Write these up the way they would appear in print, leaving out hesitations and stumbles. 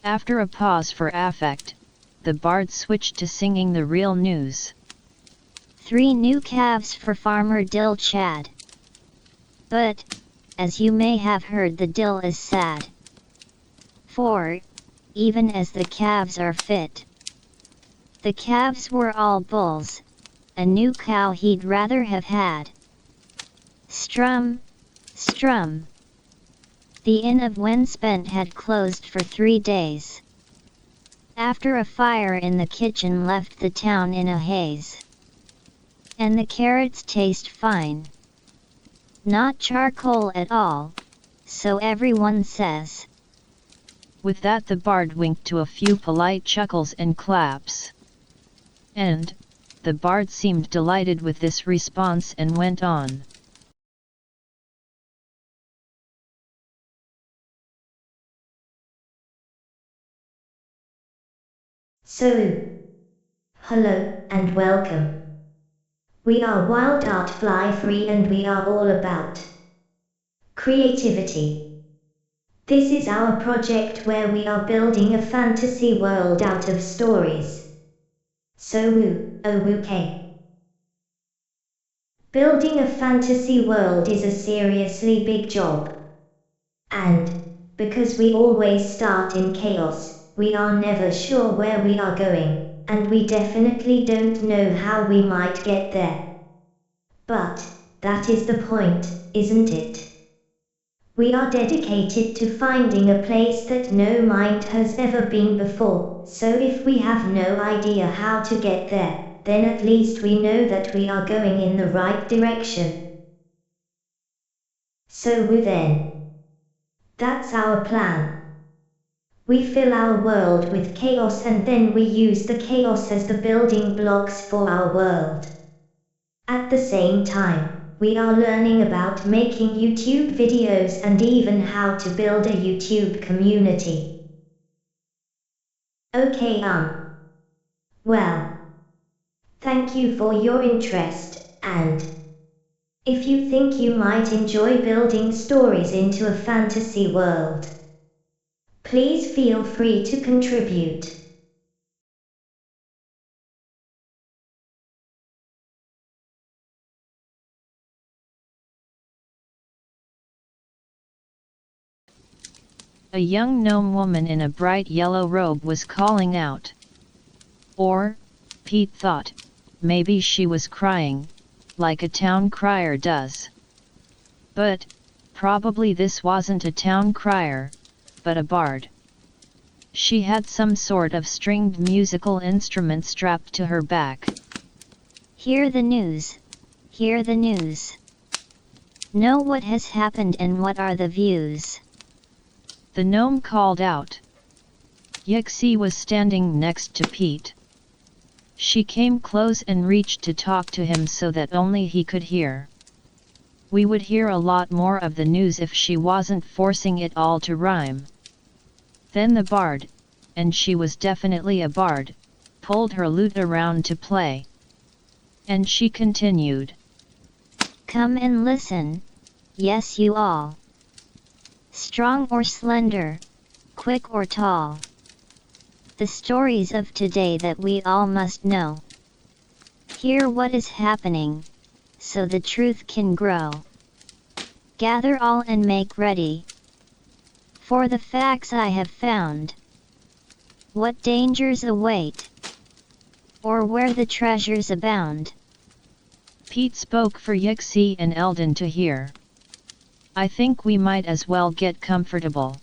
After a pause for affect, the bard switched to singing the real news. 3 new calves for Farmer Dill Chad. But, as you may have heard, the Dill is sad. For, even as the calves are fit, the calves were all bulls, a new cow he'd rather have had. Strum, strum. The inn of Wenspent had closed for 3 days. After a fire in the kitchen left the town in a haze. And the carrots taste fine. Not charcoal at all, so everyone says. With that the bard winked to a few polite chuckles and claps. And, the bard seemed delighted with this response and went on. So, hello and welcome. We are Wild Art Fly Free and we are all about creativity. This is our project where we are building a fantasy world out of stories. So okay. Building a fantasy world is a seriously big job. And, because we always start in chaos, we are never sure where we are going, and we definitely don't know how we might get there. But, that is the point, isn't it? We are dedicated to finding a place that no mind has ever been before, so if we have no idea how to get there, then at least we know that we are going in the right direction. So then. That's our plan. We fill our world with chaos and then we use the chaos as the building blocks for our world. At the same time, we are learning about making YouTube videos and even how to build a YouTube community. Okay, well, thank you for your interest, and if you think you might enjoy building stories into a fantasy world, please feel free to contribute. A young gnome woman in a bright yellow robe was calling out. Or, Pete thought, maybe she was crying, like a town crier does. But, probably this wasn't a town crier, but a bard. She had some sort of stringed musical instrument strapped to her back. Hear the news. Hear the news. Know what has happened and what are the views. The gnome called out. Yixi was standing next to Pete. She came close and reached to talk to him so that only he could hear. We would hear a lot more of the news if she wasn't forcing it all to rhyme. Then the bard, and she was definitely a bard, pulled her lute around to play. And she continued. Come and listen, yes you all. Strong or slender, quick or tall. The stories of today that we all must know. Hear what is happening, so the truth can grow. Gather all and make ready. For the facts I have found. What dangers await, or where the treasures abound. Pete spoke for Yixi and Eldon to hear. I think we might as well get comfortable.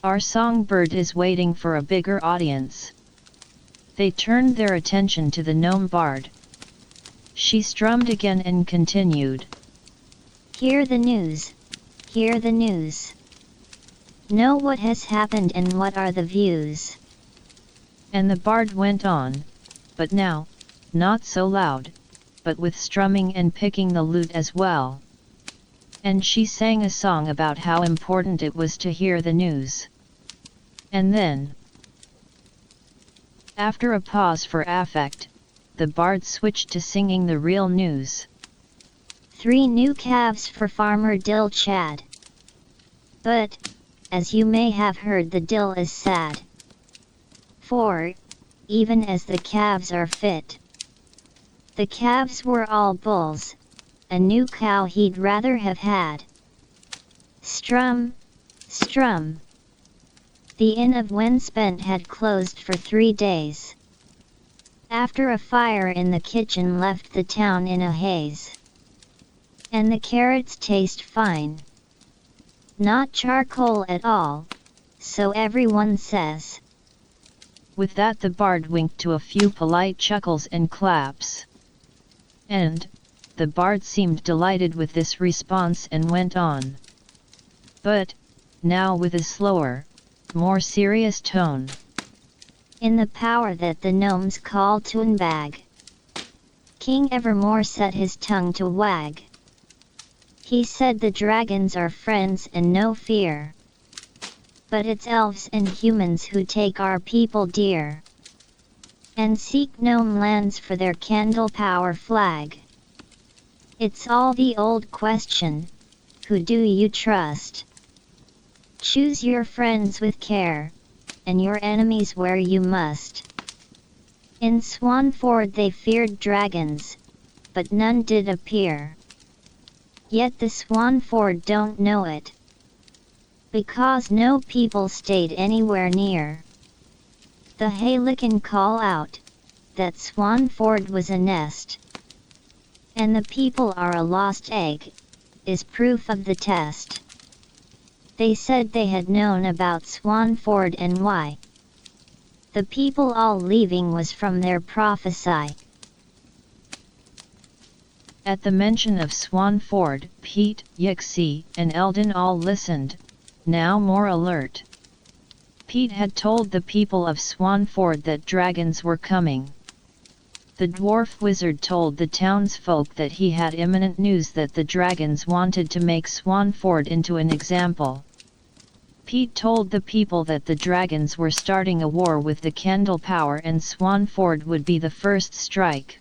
Our songbird is waiting for a bigger audience. They turned their attention to the gnome bard. She strummed again and continued. Hear the news. Hear the news. Know what has happened and what are the views. And the bard went on, but now, not so loud, but with strumming and picking the lute as well. And she sang a song about how important it was to hear the news. And then, after a pause for affect, the bard switched to singing the real news. 3 new calves for Farmer Dill Chad. But, as you may have heard, the dill is sad. For, even as the calves are fit. The calves were all bulls, a new cow he'd rather have had. Strum, strum. The inn of Wenspent had closed for 3 days. After a fire in the kitchen left the town in a haze. And the carrots taste fine. Not charcoal at all, so everyone says. With that the bard winked to a few polite chuckles and claps. And, the bard seemed delighted with this response and went on. But, now with a slower, more serious tone. In the power that the gnomes call Toonbag, King Evermore set his tongue to wag. He said the dragons are friends and no fear. But it's elves and humans who take our people dear, and seek gnome lands for their candle power flag. It's all the old question, who do you trust? Choose your friends with care, and your enemies where you must. In Swanford they feared dragons, but none did appear. Yet the Swanford don't know it, because no people stayed anywhere near. The Haylicken call out, that Swanford was a nest, and the people are a lost egg, is proof of the test. They said they had known about Swanford and why the people all leaving was from their prophecy. At the mention of Swanford, Pete, Yixi, and Eldon all listened, now more alert. Pete had told the people of Swanford that dragons were coming. The dwarf wizard told the townsfolk that he had imminent news that the dragons wanted to make Swanford into an example. Pete told the people that the dragons were starting a war with the Candle Power and Swanford would be the first strike.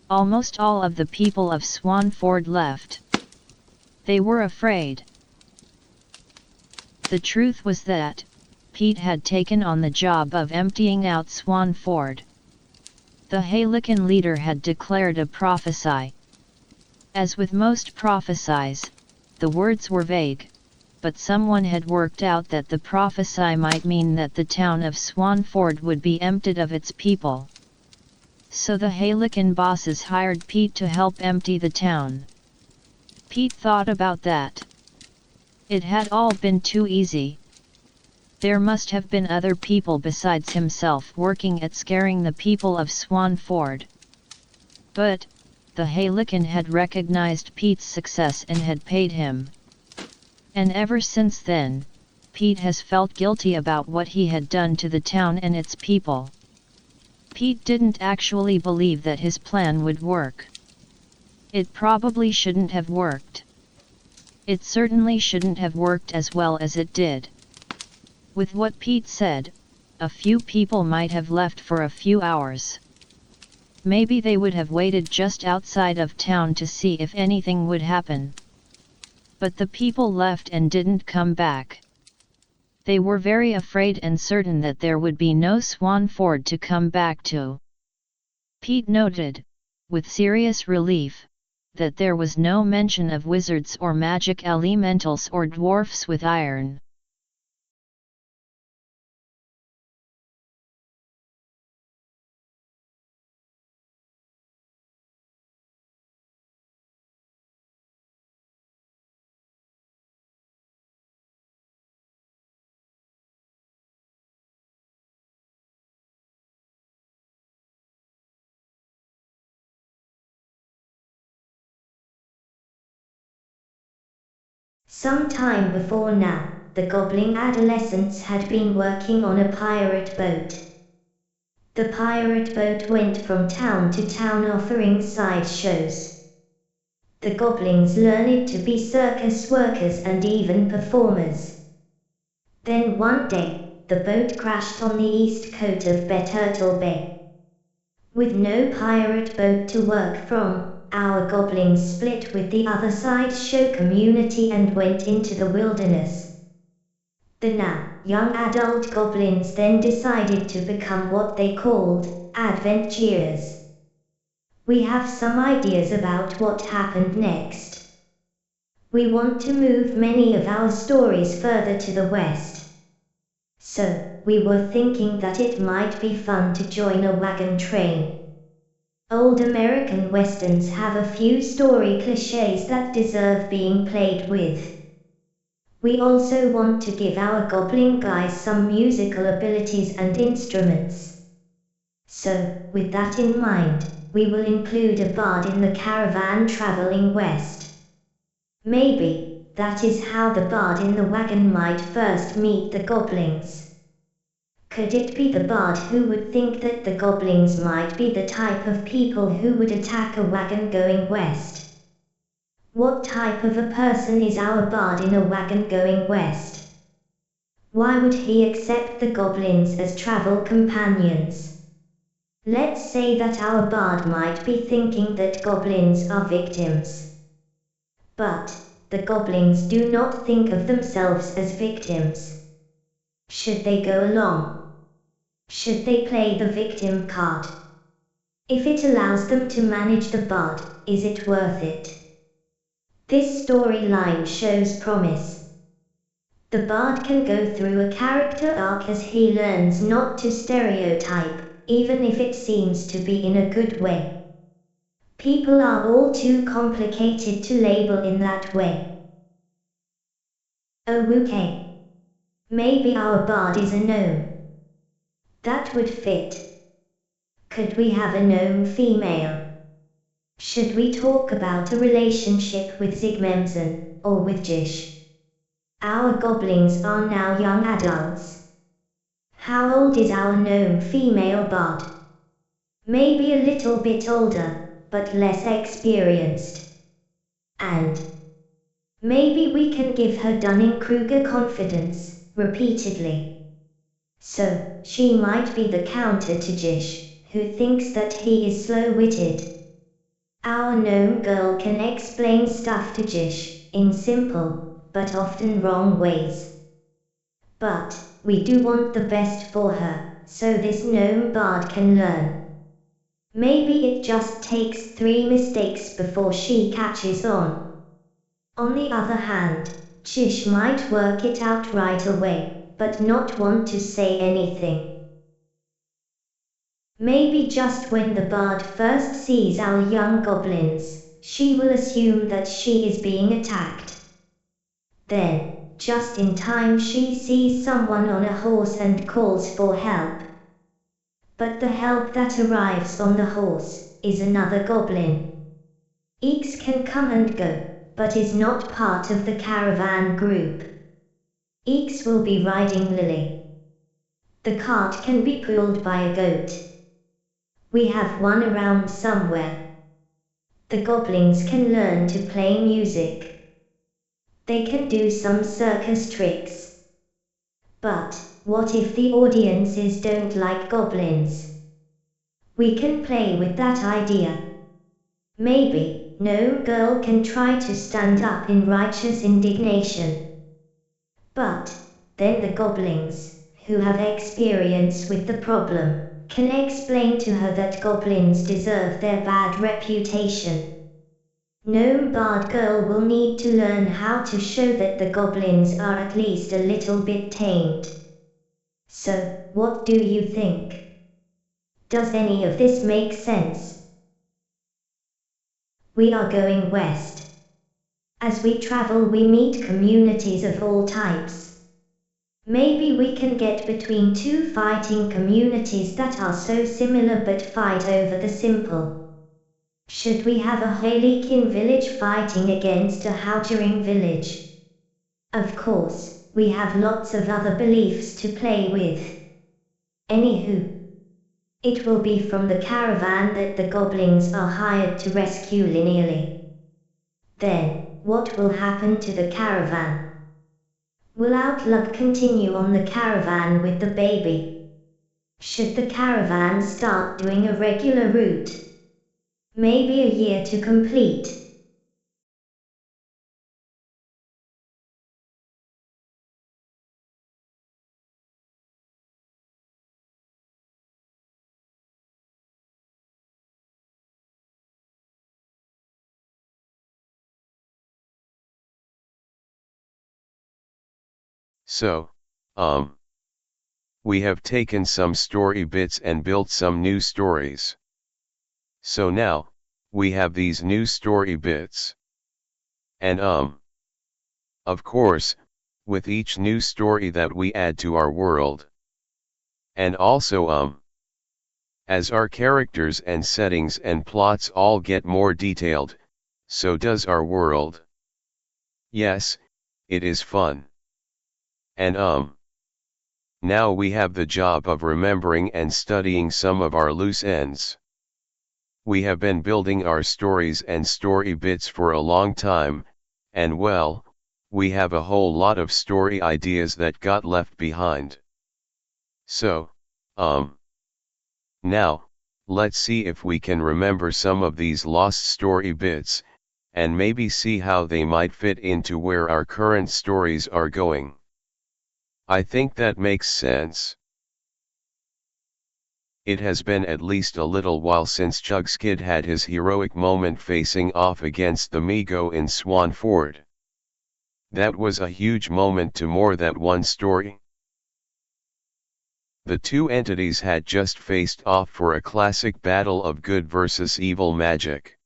Almost all of the people of Swanford left. They were afraid. The truth was that Pete had taken on the job of emptying out Swanford. The Haylicken leader had declared a prophecy. As with most prophecies, the words were vague, but someone had worked out that the prophecy might mean that the town of Swanford would be emptied of its people. So the Haylicken bosses hired Pete to help empty the town. Pete thought about that. It had all been too easy. There must have been other people besides himself working at scaring the people of Swanford. But, the Haylicken had recognized Pete's success and had paid him. And ever since then, Pete has felt guilty about what he had done to the town and its people. Pete didn't actually believe that his plan would work. It probably shouldn't have worked. It certainly shouldn't have worked as well as it did. With what Pete said, a few people might have left for a few hours. Maybe they would have waited just outside of town to see if anything would happen. But the people left and didn't come back. They were very afraid and certain that there would be no Swanford to come back to. Pete noted, with serious relief, that there was no mention of wizards or magic elementals or dwarfs with iron. Some time before now, the goblin adolescents had been working on a pirate boat. The pirate boat went from town to town offering side shows. The goblins learned to be circus workers and even performers. Then one day, the boat crashed on the east coast of Beturtle Bay. With no pirate boat to work from, our goblins split with the other sideshow community and went into the wilderness. The now young adult goblins then decided to become what they called adventurers. We have some ideas about what happened next. We want to move many of our stories further to the west. So, we were thinking that it might be fun to join a wagon train. Old American westerns have a few story cliches that deserve being played with. We also want to give our goblin guys some musical abilities and instruments. So, with that in mind, we will include a bard in the caravan traveling west. Maybe, that is how the bard in the wagon might first meet the goblins. Could it be the bard who would think that the goblins might be the type of people who would attack a wagon going west? What type of a person is our bard in a wagon going west? Why would he accept the goblins as travel companions? Let's say that our bard might be thinking that goblins are victims. But, the goblins do not think of themselves as victims. Should they go along? Should they play the victim card? If it allows them to manage the bard, is it worth it? This storyline shows promise. The bard can go through a character arc as he learns not to stereotype, even if it seems to be in a good way. People are all too complicated to label in that way. Oh, okay. Maybe our bard is a gnome. That would fit. Could we have a gnome female? Should we talk about a relationship with Zygmemson, or with Jish? Our goblins are now young adults. How old is our gnome female bard? Maybe a little bit older, but less experienced. And maybe we can give her Dunning-Kruger confidence, repeatedly. So, she might be the counter to Jish, who thinks that he is slow-witted. Our gnome girl can explain stuff to Jish, in simple, but often wrong ways. But, we do want the best for her, so this gnome bard can learn. Maybe it just takes 3 mistakes before she catches on. On the other hand, Jish might work it out right away, but not want to say anything. Maybe just when the bard first sees our young goblins, she will assume that she is being attacked. Then, just in time she sees someone on a horse and calls for help. But the help that arrives on the horse, is another goblin. Eeks can come and go, but is not part of the caravan group. Eeks will be riding Lily. The cart can be pulled by a goat. We have one around somewhere. The goblins can learn to play music. They can do some circus tricks. But, what if the audiences don't like goblins? We can play with that idea. Maybe, no girl can try to stand up in righteous indignation. But, then the goblins, who have experience with the problem, can explain to her that goblins deserve their bad reputation. Gnome bard girl will need to learn how to show that the goblins are at least a little bit tamed. So, what do you think? Does any of this make sense? We are going west. As we travel we meet communities of all types. Maybe we can get between 2 fighting communities that are so similar but fight over the simple. Should we have a Harlequin village fighting against a Houchering village? Of course, we have lots of other beliefs to play with. Anywho, it will be from the caravan that the goblins are hired to rescue linearly. Then, what will happen to the caravan? Will Outlook continue on the caravan with the baby? Should the caravan start doing a regular route? Maybe a year to complete. So, we have taken some story bits and built some new stories. So now, we have these new story bits. And of course, with each new story that we add to our world. And also as our characters and settings and plots all get more detailed, so does our world. Yes, it is fun. And now we have the job of remembering and studying some of our loose ends. We have been building our stories and story bits for a long time, and well, we have a whole lot of story ideas that got left behind. So, now, let's see if we can remember some of these lost story bits, and maybe see how they might fit into where our current stories are going. I think that makes sense. It has been at least a little while since Chugskid had his heroic moment facing off against the Mi-Go in Swanford. That was a huge moment to more than one story. The two entities had just faced off for a classic battle of good versus evil magic.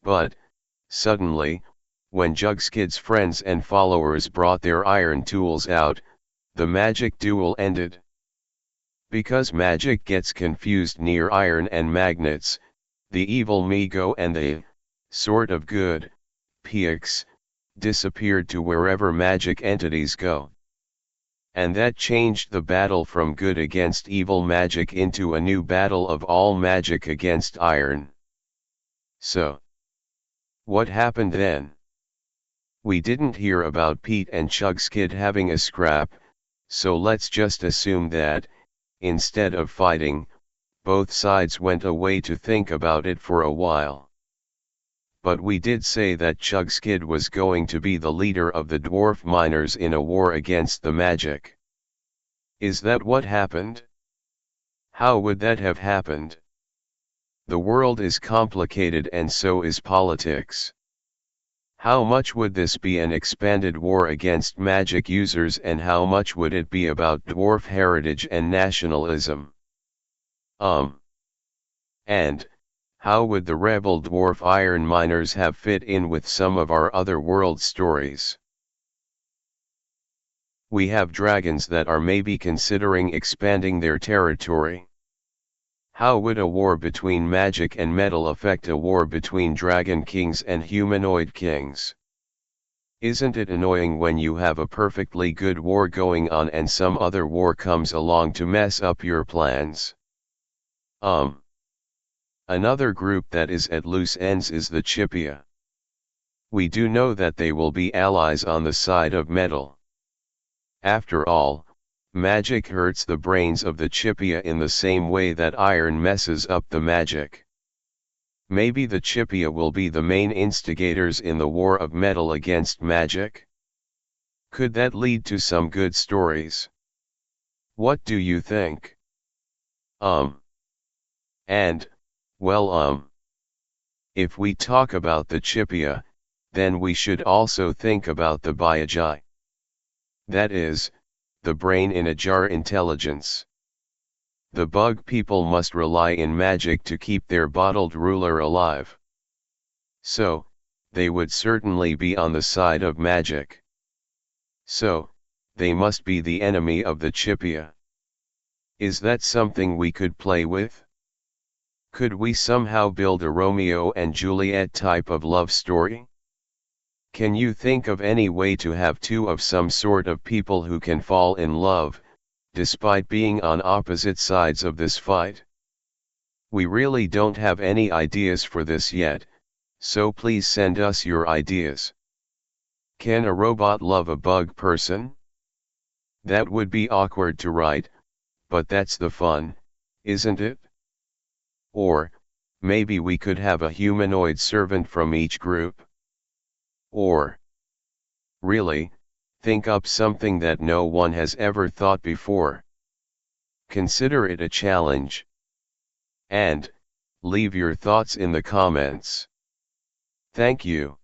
But, suddenly, when Chugskid's friends and followers brought their iron tools out, the magic duel ended. Because magic gets confused near iron and magnets, the evil Mi-Go and the sort of good Pix disappeared to wherever magic entities go. And that changed the battle from good against evil magic into a new battle of all magic against iron. So, what happened then? We didn't hear about Pete and Chugskid having a scrap, so let's just assume that, instead of fighting, both sides went away to think about it for a while. But we did say that Chugskid was going to be the leader of the dwarf miners in a war against the magic. Is that what happened? How would that have happened? The world is complicated and so is politics. How much would this be an expanded war against magic users, and how much would it be about dwarf heritage and nationalism? And, how would the rebel dwarf iron miners have fit in with some of our other world stories? We have dragons that are maybe considering expanding their territory. How would a war between magic and metal affect a war between dragon kings and humanoid kings? Isn't it annoying when you have a perfectly good war going on and some other war comes along to mess up your plans? Another group that is at loose ends is the Chippia. We do know that they will be allies on the side of metal. After all, magic hurts the brains of the Chippia in the same way that iron messes up the magic. Maybe the Chippia will be the main instigators in the war of metal against magic? Could that lead to some good stories? What do you think? And, well if we talk about the Chippia, then we should also think about the Bayajai. That is, the brain in a jar intelligence. The bug people must rely in magic to keep their bottled ruler alive. So, they would certainly be on the side of magic. So, they must be the enemy of the Chippia. Is that something we could play with? Could we somehow build a Romeo and Juliet type of love story? Can you think of any way to have two of some sort of people who can fall in love, despite being on opposite sides of this fight? We really don't have any ideas for this yet, so please send us your ideas. Can a robot love a bug person? That would be awkward to write, but that's the fun, isn't it? Or, maybe we could have a humanoid servant from each group. Or, really, think up something that no one has ever thought before. Consider it a challenge. And, leave your thoughts in the comments. Thank you.